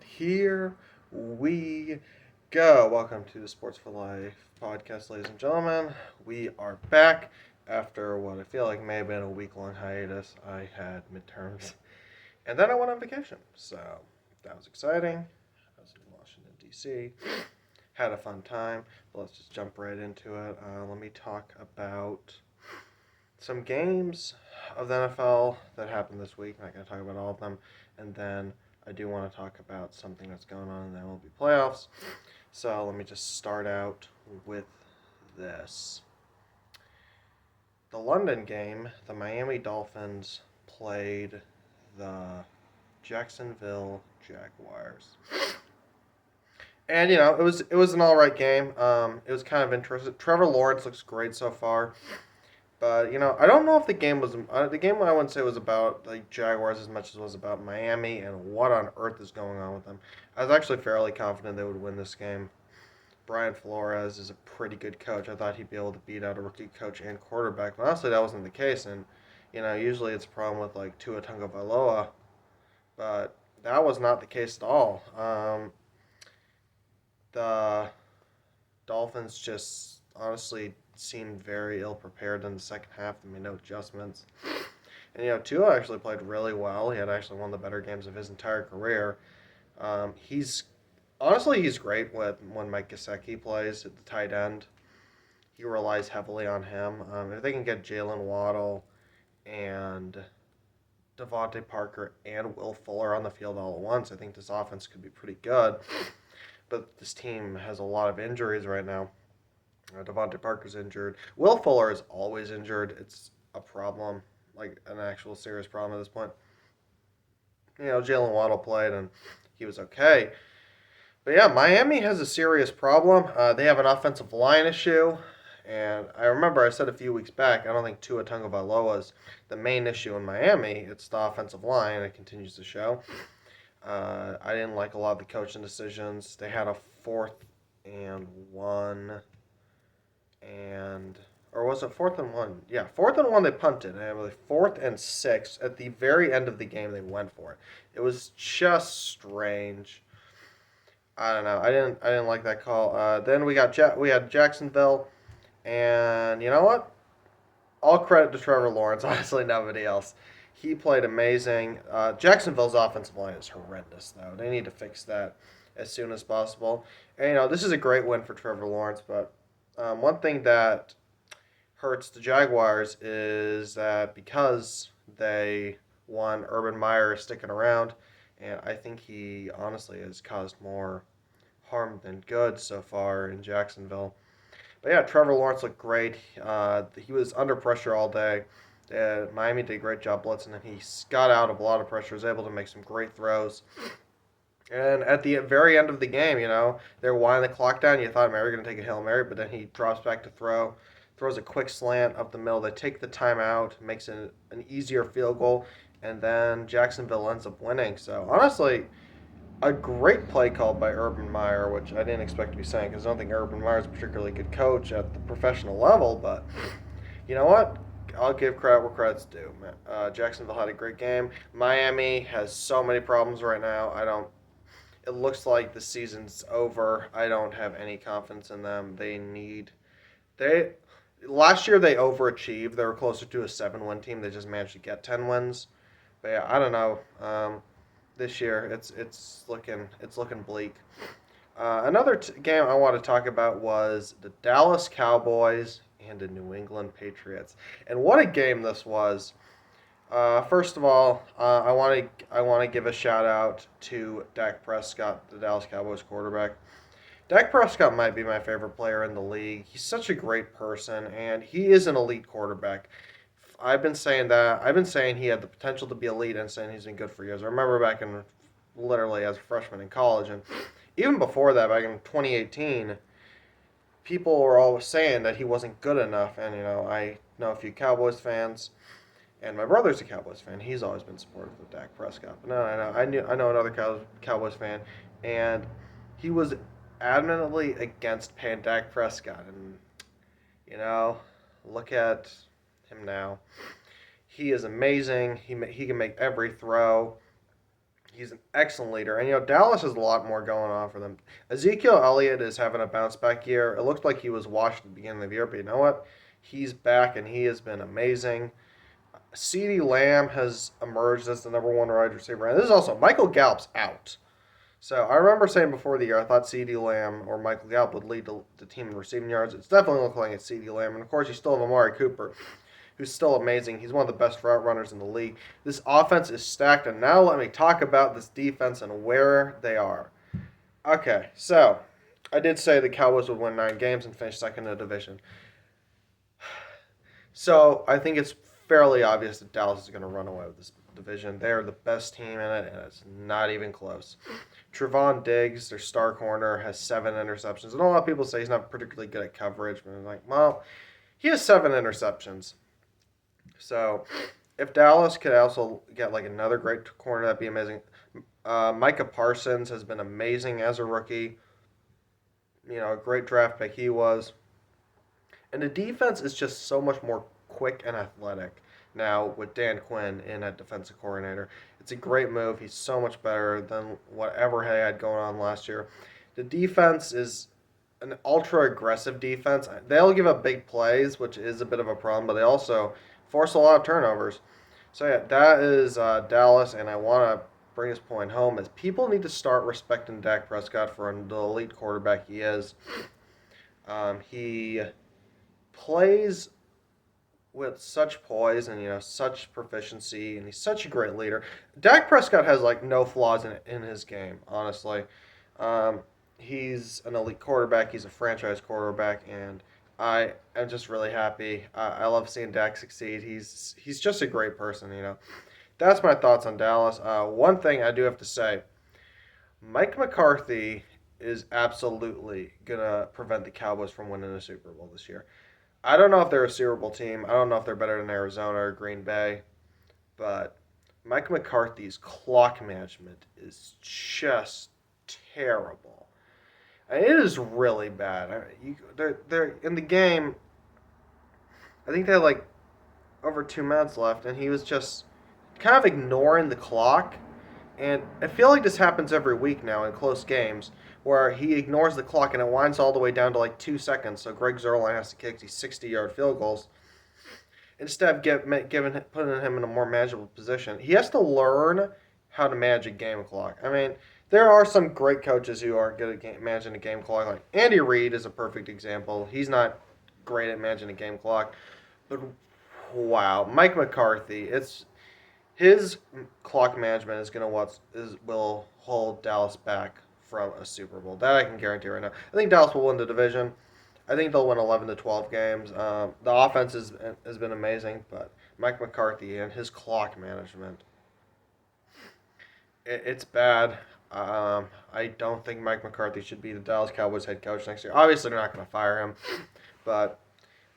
And here we go. Welcome to the Sports4life podcast, ladies and gentlemen. We are back after what I feel like may have been a week-long hiatus. I had midterms, and then I went on vacation. So that was exciting. I was in Washington, D.C. Had a fun time. But let's just jump right into it. Let me talk about some games of the NFL that happened this week. I'm not going to talk about all of them. And then I do want to talk about something that's going on in the MLB playoffs. So let me just start out with this. The London game, the Miami Dolphins played the Jacksonville Jaguars. And it was an all right game. It was kind of interesting. Trevor Lawrence looks great so far. But I don't know if the game was the game. I wouldn't say was about the Jaguars as much as it was about Miami and what on earth is going on with them. I was actually fairly confident they would win this game. Brian Flores is a pretty good coach. I thought he'd be able to beat out a rookie coach and quarterback, but honestly, that wasn't the case. And usually it's a problem with like Tua Tagovailoa, but that was not the case at all. The Dolphins just honestly seemed very ill prepared in the second half. They made no adjustments. And Tua actually played really well. He had actually one of the better games of his entire career. He's great when Mike Gesicki plays at the tight end. He relies heavily on him. If they can get Jalen Waddle and Devontae Parker and Will Fuller on the field all at once, I think this offense could be pretty good. But this team has a lot of injuries right now. Devontae Parker's injured. Will Fuller is always injured. It's a problem, like an actual serious problem at this point. Jalen Waddle played and he was okay. But yeah, Miami has a serious problem. They have an offensive line issue. And I remember I said a few weeks back, I don't think Tua Tagovailoa is the main issue in Miami. It's the offensive line. It continues to show. I didn't like a lot of the coaching decisions. They had a 4th-and-1. Or was it 4th-and-1? Yeah, 4th-and-1 they punted. And it was 4th-and-6. At the very end of the game, they went for it. It was just strange. I don't know. I didn't like that call. Then we had Jacksonville, and you know what? All credit to Trevor Lawrence. Honestly, nobody else. He played amazing. Jacksonville's offensive line is horrendous, though. They need to fix that as soon as possible. And this is a great win for Trevor Lawrence, but one thing that hurts the Jaguars is that because they won, Urban Meyer is sticking around, and I think he honestly has caused more harm than good so far in Jacksonville. But yeah, Trevor Lawrence looked great. He was under pressure all day. Miami did a great job blitzing him. He got out of a lot of pressure, was able to make some great throws. And at the very end of the game, they're winding the clock down. You thought maybe they were going to take a Hail Mary, but then he drops back to throw, throws a quick slant up the middle. They take the timeout, makes it an easier field goal, and then Jacksonville ends up winning. So honestly, a great play call by Urban Meyer, which I didn't expect to be saying because I don't think Urban Meyer is a particularly good coach at the professional level. But you know what? I'll give credit where credit's due. Jacksonville had a great game. Miami has so many problems right now. It looks like the season's over. I don't have any confidence in them. They last year they overachieved. They were closer to a 7-win team. They just managed to get 10 wins. But yeah, I don't know. This year it's looking bleak. Another game I want to talk about was the Dallas Cowboys and the New England Patriots, and what a game this was. First of all, I want to give a shout out to Dak Prescott, the Dallas Cowboys quarterback. Dak Prescott might be my favorite player in the league. He's such a great person, and he is an elite quarterback. I've been saying that. I've been saying he had the potential to be elite and saying he's been good for years. I remember back in literally as a freshman in college, and even before that, back in 2018, people were always saying that he wasn't good enough. And I know a few Cowboys fans, and my brother's a Cowboys fan. He's always been supportive of Dak Prescott. But no, I know another Cowboys fan, and he was adamantly against paying Dak Prescott. And look at him now. He is amazing. He can make every throw. He's an excellent leader. And, Dallas has a lot more going on for them. Ezekiel Elliott is having a bounce back year. It looked like he was washed at the beginning of the year, but you know what? He's back, and he has been amazing. CeeDee Lamb has emerged as the number one wide receiver. And this is also Michael Gallup's out. So I remember saying before the year I thought CeeDee Lamb or Michael Gallup would lead the team in receiving yards. It's definitely looking like it's CeeDee Lamb. And, of course, you still have Amari Cooper, who's still amazing. He's one of the best route runners in the league. This offense is stacked, and now let me talk about this defense and where they are. Okay, so I did say the Cowboys would win 9 games and finish second in the division. So I think it's fairly obvious that Dallas is going to run away with this division. They're the best team in it, and it's not even close. Trevon Diggs, their star corner, has 7 interceptions. And a lot of people say he's not particularly good at coverage, but I'm like, well, he has 7 interceptions. So if Dallas could also get like another great corner, that'd be amazing. Micah Parsons has been amazing as a rookie. A great draft pick he was. And the defense is just so much more quick and athletic now with Dan Quinn in at defensive coordinator. It's a great move. He's so much better than whatever he had going on last year. The defense is an ultra aggressive defense. They'll give up big plays, which is a bit of a problem, but they also force a lot of turnovers. So yeah, that is Dallas, and I want to bring this point home: is people need to start respecting Dak Prescott for the elite quarterback he is. He plays with such poise and such proficiency, and he's such a great leader. Dak Prescott has like no flaws in his game, honestly. He's an elite quarterback. He's a franchise quarterback, and I am just really happy. I love seeing Dak succeed. He's just a great person. That's my thoughts on Dallas. One thing I do have to say, Mike McCarthy is absolutely gonna prevent the Cowboys from winning the Super Bowl this year. I don't know if they're a Super Bowl team. I don't know if they're better than Arizona or Green Bay, but Mike McCarthy's clock management is just terrible. And it is really bad. They're in the game. I think they had like over 2 minutes left, and he was just kind of ignoring the clock. And I feel like this happens every week now in close games where he ignores the clock and it winds all the way down to like 2 seconds. So Greg Zuerlein has to kick these 60-yard field goals instead of putting him in a more manageable position. He has to learn how to manage a game clock. I mean, there are some great coaches who aren't good at managing a game clock. Like Andy Reid is a perfect example. He's not great at managing a game clock. But wow, Mike McCarthy, his clock management will hold Dallas back from a Super Bowl. That I can guarantee right now. I think Dallas will win the division. I think they'll win 11 to 12 games. The offense has been amazing, but Mike McCarthy and his clock management, it's bad. I don't think Mike McCarthy should be the Dallas Cowboys head coach next year. Obviously, they're not going to fire him, but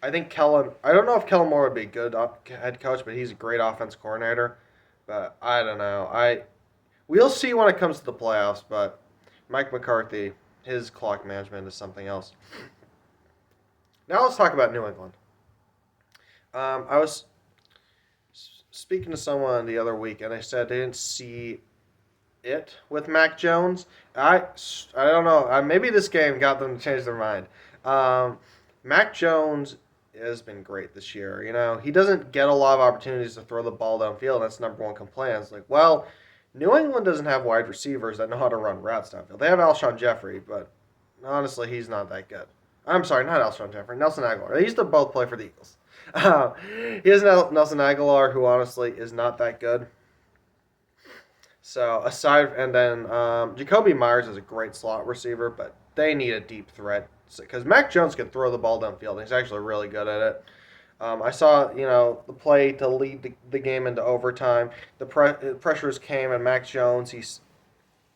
I think I don't know if Kellen Moore would be a good head coach, but he's a great offense coordinator. But I don't know. We'll see when it comes to the playoffs, but Mike McCarthy, his clock management is something else. Now let's talk about New England. I was speaking to someone the other week, and they said they didn't see it with Mac Jones. I don't know. Maybe this game got them to change their mind. Mac Jones has been great this year. He doesn't get a lot of opportunities to throw the ball downfield. That's the number one complaint. It's like, well, New England doesn't have wide receivers that know how to run routes downfield. They have Alshon Jeffrey, but honestly, he's not that good. I'm sorry, not Alshon Jeffrey, Nelson Aguilar. They used to both play for the Eagles. He has Nelson Aguilar, who honestly is not that good. So Jacoby Myers is a great slot receiver, but they need a deep threat because Mac Jones can throw the ball downfield. He's actually really good at it. I saw, the play to lead the game into overtime. The pressures came, and Mac Jones, he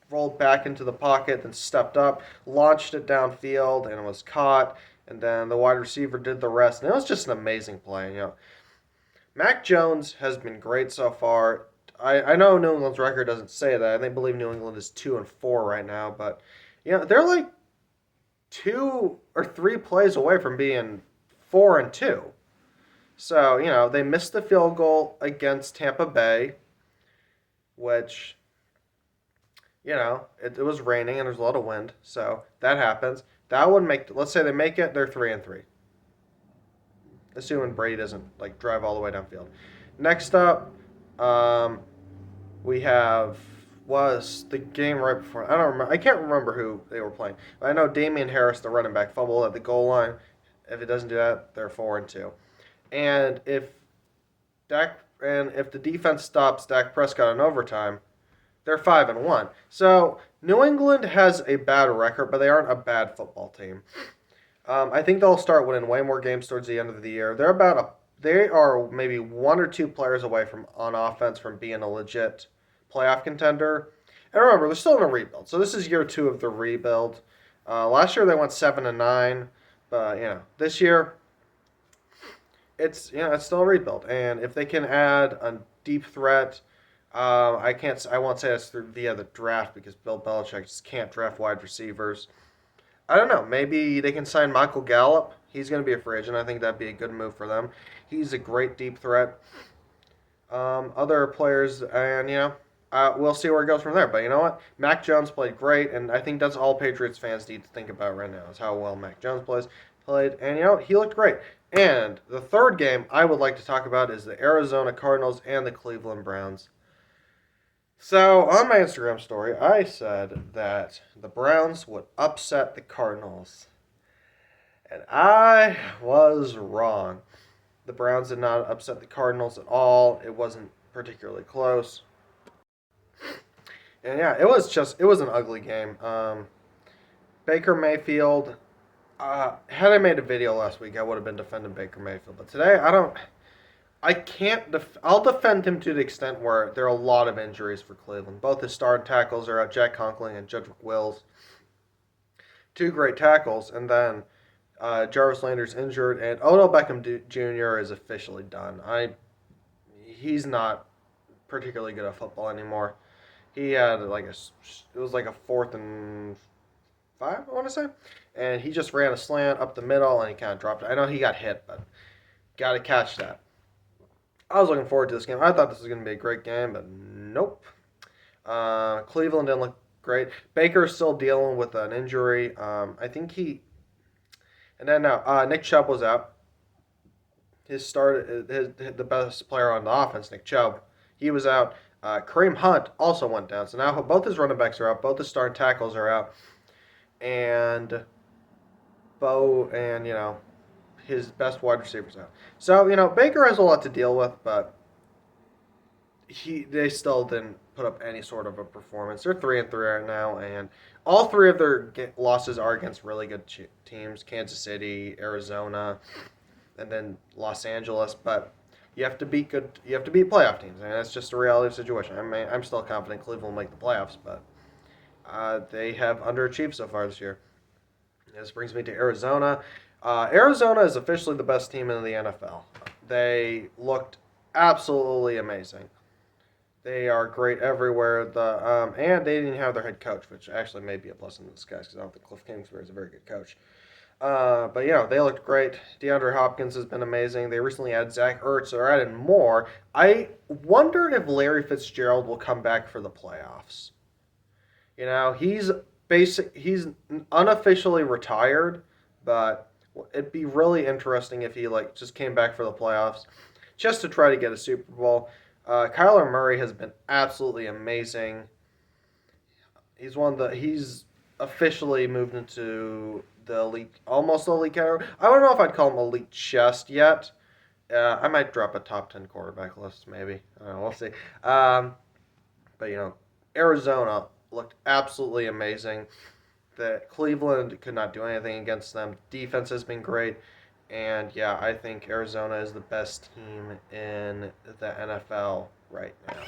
rolled back into the pocket, then stepped up, launched it downfield, and it was caught. And then the wide receiver did the rest. And it was just an amazing play. Mac Jones has been great so far. I know New England's record doesn't say that. They believe New England is 2-4 right now, but they're like 2 or 3 plays away from being 4-2. So, they missed the field goal against Tampa Bay, which It was raining and there's a lot of wind, so that happens. That would make. Let's say they make it, they're 3-3, assuming Brady doesn't like drive all the way downfield. Next up, um, we have was the game right before. I don't remember. I can't remember who they were playing. But I know Damian Harris, the running back, fumbled at the goal line. If it doesn't do that, they're 4-2. And if the defense stops Dak Prescott in overtime, they're 5-1. So New England has a bad record, but they aren't a bad football team. I think they'll start winning way more games towards the end of the year. They are maybe one or two players away from on offense from being a legit playoff contender. And remember, they're still in a rebuild, so this is year 2 of the rebuild. Last year they went 7-9, but this year it's still a rebuild. And if they can add a deep threat, I won't say that's via the draft because Bill Belichick just can't draft wide receivers. I don't know. Maybe they can sign Michael Gallup. He's going to be a free agent. I think that'd be a good move for them. He's a great deep threat. Other players, and we'll see where it goes from there. But you know what? Mac Jones played great, and I think that's all Patriots fans need to think about right now is how well Mac Jones played, and he looked great. And the third game I would like to talk about is the Arizona Cardinals and the Cleveland Browns. So, on my Instagram story, I said that the Browns would upset the Cardinals. And I was wrong. The Browns did not upset the Cardinals at all. It wasn't particularly close. And yeah, it was an ugly game. Baker Mayfield, had I made a video last week, I would have been defending Baker Mayfield. But today, I can't. I'll defend him to the extent where there are a lot of injuries for Cleveland. Both his starting tackles are out, Jack Conkling and Jedrick Wills. Two great tackles, and then Jarvis Landry's injured, and Odell Beckham Jr. is officially done. He's not particularly good at football anymore. He had it was like a 4th and 5, I want to say, and he just ran a slant up the middle and he kind of dropped it. I know he got hit, but got to catch that. I was looking forward to this game. I thought this was going to be a great game, but nope. Cleveland didn't look great. Baker's still dealing with an injury. I think he. And then now Nick Chubb was out. The best player on the offense, Nick Chubb, he was out. Kareem Hunt also went down. So now both his running backs are out. Both his starting tackles are out. And his best wide receivers out. So, Baker has a lot to deal with, but they still didn't put up any sort of a performance. They're 3-3 right now, and all 3 of their losses are against really good teams: Kansas City, Arizona, and then Los Angeles. But you have to beat playoff teams, and that's just a reality of the situation. I'm still confident Cleveland will make the playoffs, but they have underachieved so far this year. This brings me to Arizona. Arizona is officially the best team in the NFL. They looked absolutely amazing. They are great everywhere. And they didn't have their head coach, which actually may be a blessing in disguise because I don't think Cliff Kingsbury is a very good coach. But they looked great. DeAndre Hopkins has been amazing. They recently added Zach Ertz. They're adding more. I wonder if Larry Fitzgerald will come back for the playoffs. He's unofficially retired, but it'd be really interesting if he just came back for the playoffs, just to try to get a Super Bowl. Kyler Murray has been absolutely amazing. He's officially moved into the elite, almost elite category. I don't know if I'd call him elite just yet. I might drop a top 10 quarterback list, maybe. I don't know, we'll see. But Arizona looked absolutely amazing. That Cleveland could not do anything against them. Defense has been great. And yeah, I think Arizona is the best team in the NFL right now.